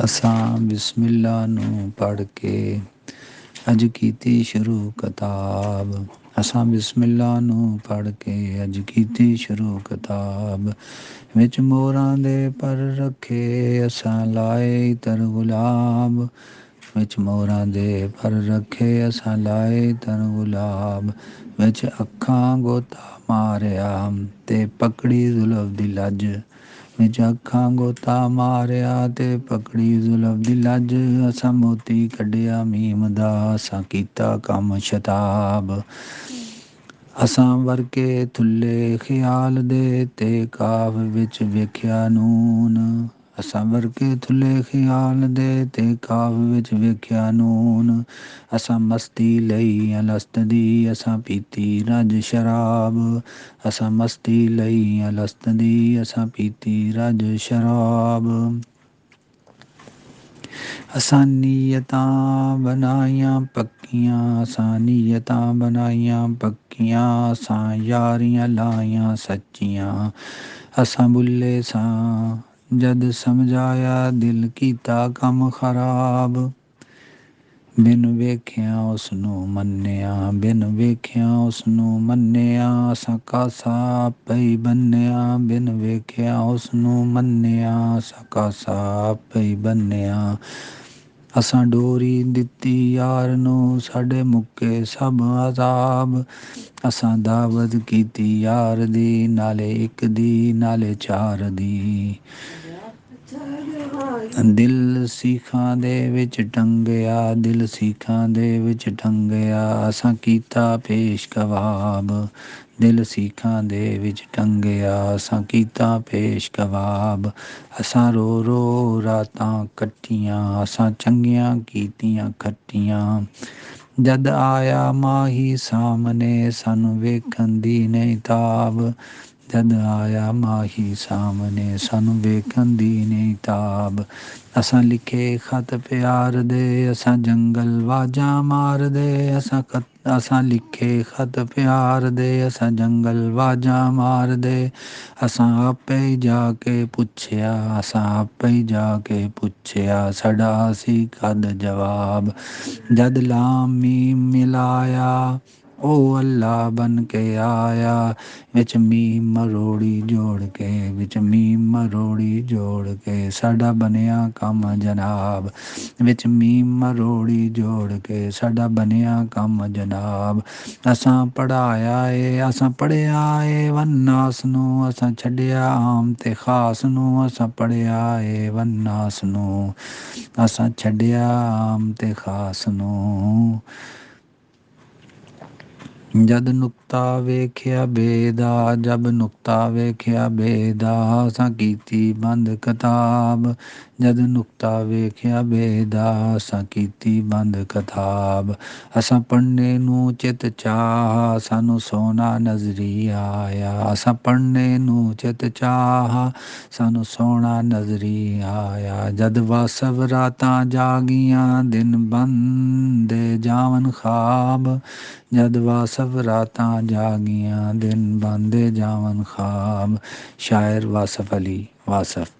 ਅਸਾਂ ਬਿਸਮਿਲ੍ਲਾ ਨੂੰ ਪੜ੍ਹ ਕੇ ਅੱਜ ਕੀਤੀ ਸ਼ੁਰੂ ਕਿਤਾਬ। ਅਸਾਂ ਬਿਸਮਿਲ੍ਲਾ ਨੂੰ ਪੜ੍ਹ ਕੇ ਅੱਜ ਕੀਤੀ ਸ਼ੁਰੂ ਕਿਤਾਬ। ਵਿੱਚ ਮੋਰਾਂ ਦੇ ਪਰ ਰੱਖੇ ਅਸਾਂ ਲਾਏ ਤਰ ਗੁਲਾਬ। ਵਿੱਚ ਮੋਰਾਂ ਦੇ ਪਰ ਰੱਖੇ ਅਸਾਂ ਲਾਏ ਤਰ ਗੁਲਾਬ। ਵਿੱਚ ਅੱਖਾਂ ਗੋਤਾ ਮਾਰਿਆ ਤੇ ਪਕੜੀ ਜ਼ੁਲਫ ਦੀ ਲੱਜ। ਵਿੱਚ ਅੱਖਾਂ ਗੋਤਾ ਮਾਰਿਆ ਤੇ ਪਕੜੀ ਜ਼ੁਲਫ ਦੀ ਲੱਜ। ਅਸਾਂ ਮੋਤੀ ਕੱਢਿਆ ਮੀਮ ਦਾ ਅਸਾਂ ਕੀਤਾ ਕੰਮ ਸ਼ਤਾਬ। ਅਸਾਂ ਵਰਕੇ ਥੁੱਲੇ ਖਿਆਲ ਦੇ ਤੇ ਕਾਫ ਵਿੱਚ ਵੇਖਿਆ ਨੂਨ। ਅਸਾਂ ਵਰਕੇ ਥੁੱਲੇ ਖਿਆਲ ਦੇ ਤੇ ਕਾਫ ਵਿੱਚ ਵੇਖਿਆ ਨੂਨ। ਅਸਾਂ ਮਸਤੀ ਲਈ ਅਲਸਤ ਦੀ ਅਸਾਂ ਪੀਤੀ ਰੱਜ ਸ਼ਰਾਬ। ਅਸਾਂ ਮਸਤੀ ਲਈ ਅਲਸਤ ਦੀ ਅਸਾਂ ਪੀਤੀ ਰੱਜ ਸ਼ਰਾਬ। ਅਸਾਂ ਨੀਅਤਾਂ ਬਣਾਈਆਂ ਪੱਕੀਆਂ ਅਸਾਂ ਨੀਅਤਾਂ ਬਣਾਈਆਂ ਪੱਕੀਆਂ। ਅਸਾਂ ਯਾਰੀਆਂ ਲਾਈਆਂ ਸੱਚੀਆਂ। ਅਸਾਂ ਬੁੱਲੇ ਸਾਂ ਜਦ ਸਮਝਾਇਆ ਦਿਲ ਕੀਤਾ ਕੰਮ ਖਰਾਬ। ਬਿਨ ਵੇਖਿਆ ਉਸਨੂੰ ਮੰਨਿਆ ਬਿਨ ਵੇਖਿਆ ਉਸਨੂੰ ਮੰਨਿਆ। ਅਸਾਂ ਕਾਸਾ ਆਪੇ ਹੀ ਬੰਨਿਆ ਬਿਨ ਵੇਖਿਆ ਉਸਨੂੰ ਮੰਨਿਆ। ਅਸਾਂ ਕਾਸਾ ਆਪੇ ਹੀ ਬੰਨਿਆ। ਅਸਾਂ ਡੋਰੀ ਦਿੱਤੀ ਯਾਰ ਨੂੰ ਸਾਡੇ ਮੁੱਕੇ ਸਭ ਅਜ਼ਾਬ। ਅਸਾਂ ਦਾਵਤ ਕੀਤੀ ਯਾਰ ਦੀ ਨਾਲੇ ਇੱਕ ਦੀ ਨਾਲੇ ਚਾਰ ਦੀ। ਦਿਲ ਸੀਖਾਂ ਦੇ ਵਿੱਚ ਟੰਗਿਆ ਦਿਲ ਸੀਖਾਂ ਦੇ ਵਿੱਚ ਟੰਗਿਆ। ਅਸਾਂ ਕੀਤਾ ਪੇਸ਼ ਕਬਾਬ। ਦਿਲ ਸੀਖਾਂ ਦੇ ਵਿੱਚ ਟੰਗਿਆ ਅਸਾਂ ਕੀਤਾ ਪੇਸ਼ ਕਬਾਬ। ਅਸਾਂ ਰੋ ਰੋ ਰਾਤਾਂ ਕੱਟੀਆਂ ਅਸਾਂ ਚੰਗੀਆਂ ਕੀਤੀਆਂ ਖੱਟੀਆਂ। ਜਦ ਆਇਆ ਮਾਹੀ ਸਾਹਮਣੇ ਸਾਨੂੰ ਵੇਖਣ ਦੀ ਨਹੀਂ ਤਾਬ। ਜਦ ਆਇਆ ਮਾਹੀ ਸਾਹਮਣੇ ਸਾਨੂੰ ਵੇਖਣ ਦੀ ਨਹੀਂ ਤਾਬ। ਅਸਾਂ ਲਿਖੇ ਖਤ ਪਿਆਰ ਦੇ ਅਸਾਂ ਜੰਗਲ ਵਾਜਾਂ ਮਾਰਦੇ। ਅਸਾਂ ਲਿਖੇ ਖਤ ਪਿਆਰ ਦੇ ਅਸਾਂ ਜੰਗਲ ਵਾਜਾਂ ਮਾਰਦੇ। ਅਸਾਂ ਆਪੇ ਹੀ ਜਾ ਕੇ ਪੁੱਛਿਆ ਅਸਾਂ ਆਪੇ ਹੀ ਜਾ ਕੇ ਪੁੱਛਿਆ ਸਾਡਾ ਸੀ ਕਦ ਜਵਾਬ। ਜਦ ਲਾਮ ਮੀਮ ਮਿਲਾਇਆ ਉਹ ਅੱਲਾ ਬਣ ਕੇ ਆਇਆ। ਵਿੱਚ ਮੀਮ ਮਰੋੜੀ ਜੋੜ ਕੇ ਵਿੱਚ ਮੀਮ ਮਰੋੜੀ ਜੋੜ ਕੇ ਸਾਡਾ ਬਣਿਆ ਕੰਮ ਜਨਾਬ। ਵਿੱਚ ਮੀਮ ਮਰੋੜੀ ਜੋੜ ਕੇ ਸਾਡਾ ਬਣਿਆ ਕੰਮ ਜਨਾਬ। ਅਸਾਂ ਪੜ੍ਹਾਇਆ ਏ ਅਸਾਂ ਪੜ੍ਹਿਆ ਏ ਵੰਨਾਸ ਨੂੰ ਅਸਾਂ ਛੱਡਿਆ ਆਮ ਤੇ ਖਾਸ ਨੂੰ। ਅਸਾਂ ਪੜ੍ਹਿਆ ਏ ਵੰਨਾਸ ਨੂੰ ਅਸਾਂ ਛੱਡਿਆ ਆਮ ਤੇ ਖਾਸ ਨੂੰ। ਜਦ ਨੁਕਤਾ ਵੇਖਿਆ ਬੇਦਾ ਜਬ ਨੁਕਤਾ ਵੇਖਿਆ ਬੇਦਾ ਅਸਾਂ ਕੀਤੀ ਬੰਦ ਕਿਤਾਬ। ਜਦ ਨੁਕਤਾ ਵੇਖਿਆ ਬੇਦਾ ਅਸਾਂ ਕੀਤੀ ਬੰਦ ਕਿਤਾਬ। ਅਸਾਂ ਪੜ੍ਹਨੇ ਨੂੰ ਚਿਤ ਚਾਹ ਸਾਨੂੰ ਸੋਹਣਾ ਨਜ਼ਰੀ ਆਇਆ। ਅਸਾਂ ਪੜ੍ਹਨੇ ਨੂੰ ਚਿਤ ਚਾਹ ਸਾਨੂੰ ਸੋਹਣਾ ਨਜ਼ਰੀ ਆਇਆ। ਜਦ ਵਾਸਵ ਰਾਤਾਂ ਜਾਗੀਆਂ ਦਿਨ ਬੰਦੇ ਜਾਵਨ ਖਾਬ। ਜਦ ਵਾਸਵ ਰਾਤਾਂ ਜਾਗੀਆਂ ਦਿਨ ਬੰਦੇ ਜਾਵਨ ਖਾਬ। ਸ਼ਾਇਰ ਵਾਸਫ ਅਲੀ ਵਾਸਫ।